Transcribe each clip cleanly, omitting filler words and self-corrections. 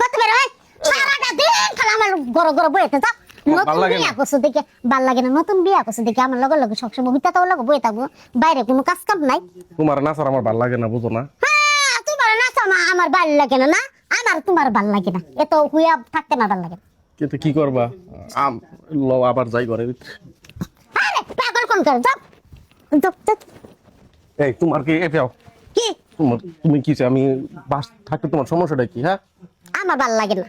কত বের হয় সারাটা দিন খালি আমার গড় গড় বইতে যাও নতুন বিয়া করছো দেখে ভাল লাগে না নতুন বিয়া করছো দেখে আমার লগে লগে সবসময় হইতা তো লগে বই থাকবো বাইরে কোনো কাজ কাম নাই তোমার নাচার আমার ভাল লাগে না বুঝো না হ্যাঁ তোমার নাচা আমার ভাল লাগে না না আমার তোমার ভাল লাগে না এত হুইয়া থাকতে না ভাল লাগে কিন্তু কি করবা লও আবার যাই ঘরে আরে পাগল কোন কর যাও যাও এই তোমার কি এ পাও কি তুমি কি আমি বাস থাকতে তোমার সমস্যাটা কি হ্যাঁ আমার ভাল লাগে না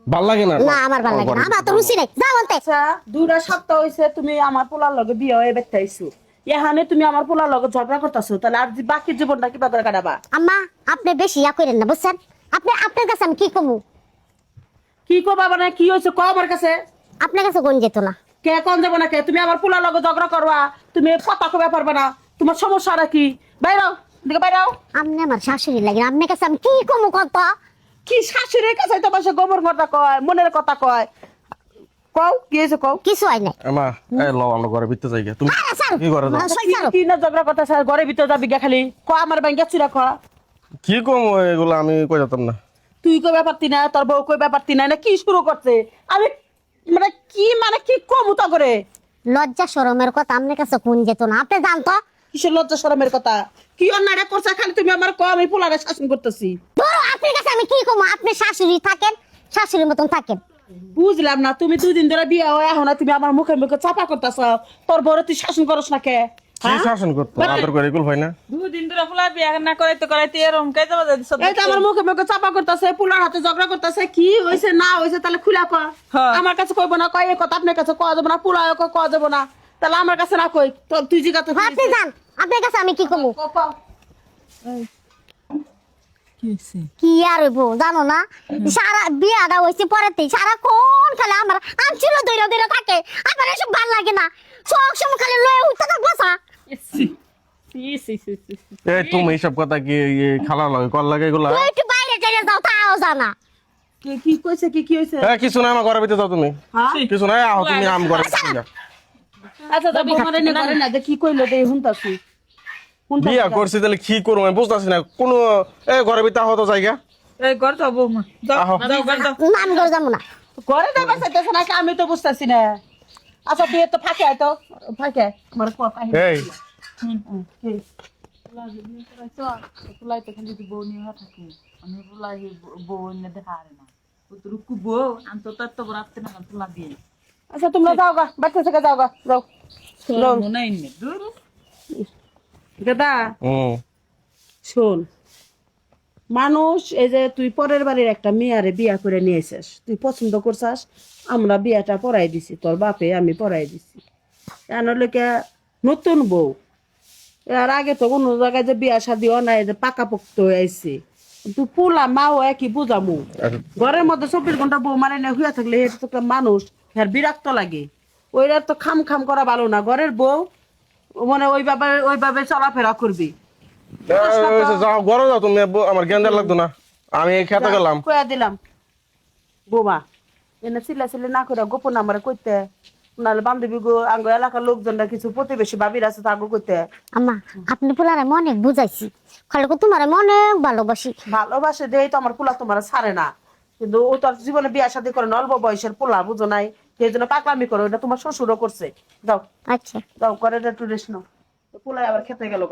ভাল লাগে না না আমার ভাল লাগে না আমার তো রুচি নাই যাও বলতে আচ্ছা 2 সপ্তাহ হইছে তুমি আমার পোলার লগে বিয়ে হয়ে বেতাইছো এখানে তুমি আমার পোলার লগে ঝগড়া করতেছো তাহলে আর বাকি জীবনটা কি বাদর কাটাবা আম্মা আপনি বেশি ইয়া করেন না বুঝছেন আপনার কাছে আমি কি কমু কি করবা মানে কি হইছে কও আমার কাছে আপনার কাছে কোন যেত না কে কোন যাব না কে তুমি আমার পোলার লগে ঝগড়া করবা তুমি কথা কবে পারবে না তোমার সমস্যাটা কি বাইরাও দিকে বাইরাও আপনি আমার শাশুড়ি লাগে আপনার কাছে আমি কি কমু কত কি শাশুড়ির কাছে তো বসে গোবর কথা কয় মনের কথা কয় কও কি হইছে কও কিছু হয় নাই আমা এই লও আমরা ঘরে ভিতরে যাই তুমি আরে স্যার কি করে দাও কি না ঝগড়া কথা স্যার ঘরে ভিতর যাবি গা খালি ক আমার ব্যাংকে চুরা খ কি কম এগুলো আমি কই যেতাম না তুই কই ব্যাপারতি না তোর বউ কই ব্যাপারতি না কি শুরু করছে আমি মানে কি কমু তা করে লজ্জা শরমের কথা আপনার কাছে কোন যেত না আপনি জানতো কিসের লজ্জা শরমের কথা কি অন্যায় করছে খালি তুমি আমার কম আমি পোলারে শাসন করতেছি আপনার কাছে আমি কি কমু আপনি শাশুড়ি থাকেন শাশুড়ির মতন থাকেন বুঝলাম না তুমি 2 দিন ধরে বিয়ে হয়ে এখন তুমি আমার মুখে মুখে চাপা করতেছ তোর বড় তুই শাসন করস না কে কি শাসন করতে আদর করে এগুলো হয় না 2 দিন ধরে পোলা বিয়া না করাইতে এরকম কাই যাবা যাইছো এই তো আমার মুখে মুখে চাপা করতেছে পোলার হাতে ঝগড়া করতেছে কি হইছে না হইছে তাহলে খুলা কয় হ্যাঁ। আমার কাছে কইব না কয় এই কথা আপনার কাছে কওয়া যাবে না পোলায় কওয়া যাবে না তাহলে আমার কাছে না কই তুই জিগাতে আপনি যান আপনার কাছে আমি কি কমু কি আর হইব জানো না সারা বিয়াটা হইছে পরেতেই সারাক্ষণ খালি আমার আনছিল দইরা দইরা থাকে আমার এসব ভাল লাগে না সব সময় খালি লয়ে উঠতে থাকবো সা এই তুমি এইসব কথা কি খালা লাগে কল লাগে এগুলা তুই একটু বাইরে চলে যাও তাও জানা কি কইছে কি হইছে কিছু না আমার ঘরে ভিতরে যাও তুমি হ্যাঁ কিছু না আহ তুমি আম ঘরে যাও আচ্ছা তো বৌমারে নে করে না যে কি কইলো দে হুনতাছি বিয়া করছি তাহলে কি করবো আমি বুঝতেছি না কোনো ঘরে ভিতরে হতো জায়গা এই ঘর যাও বৌমা যাও আহো। যাও ঘর যাও নাম করে যাবো না ঘরে যাবা চাইতেছ না আমি তো বুঝতাছি না আচ্ছা তুই তো ফাঁকে আয় তো ফাঁকে আমার কথা এই পোলাই তো খালি বউ নিয়ে থাকে আমি পোলাই বউ নিয়ে দেখা আরে না রুকু বউ আন্ত তো রাখতে না পোলা দিয়ে আচ্ছা তোমরা যাও গা বাচ্চা থেকে যাও গা যাও মনে নেই দূর দাদা হুম শোন মানুষ এই যে তুই পরের বাড়ির একটা মেয়ারে বিয়া করে নিয়ে এসেস তুই পছন্দ করছাস আমরা বিয়াটা পড়াই দিছি তোর বাপে আমি পড়াই দিছি এনলৈকে নতুন বউ এর আগে তো কোনো জায়গায় যে বিয়া শাদি নাই যে পাকাপোক্ত হয়ে আইছে তুই পোলা মাও একই বুঝামু ঘরের মধ্যে 24 ঘন্টা বউ মানে না হইয়া থাকলে এটা তো একটা মানুষ হ্যাঁ বিরক্ত লাগে ওইটা তো খাম খাম করা ভালো না ঘরের বউ মানে ওইভাবে চলাফেরা করবি যাও ঘরে যাও তুমি আমার জ্ঞান দেওয়ার লাগতো না আমি খেতে গেলাম কয়া দিলাম বোমা এনে চিল্লা না করে গোপন নাম্বারে কইতে নাহলে বান্ধবী গো আঙ্গ এলাকার লোকজনরা কিছু প্রতিবেশী ভাবির আছে তাগো কইতে আম্মা আপনি পোলারে অনেক বুঝাইছি খালি তোমার অনেক ভালোবাসি ভালোবাসে দেই তো আমার পোলা তোমার ছাড়ে না কিন্তু ও তোর জীবনে বিয়া শাদী করে অল্প বয়সের পোলা বুঝো নাই সেই জন্য পাকলামি করো এটা তোমার শ্বশুরও করছে যাও আচ্ছা যাও করে একটু রেস্ট নাও পোলাই আবার খেতে গেল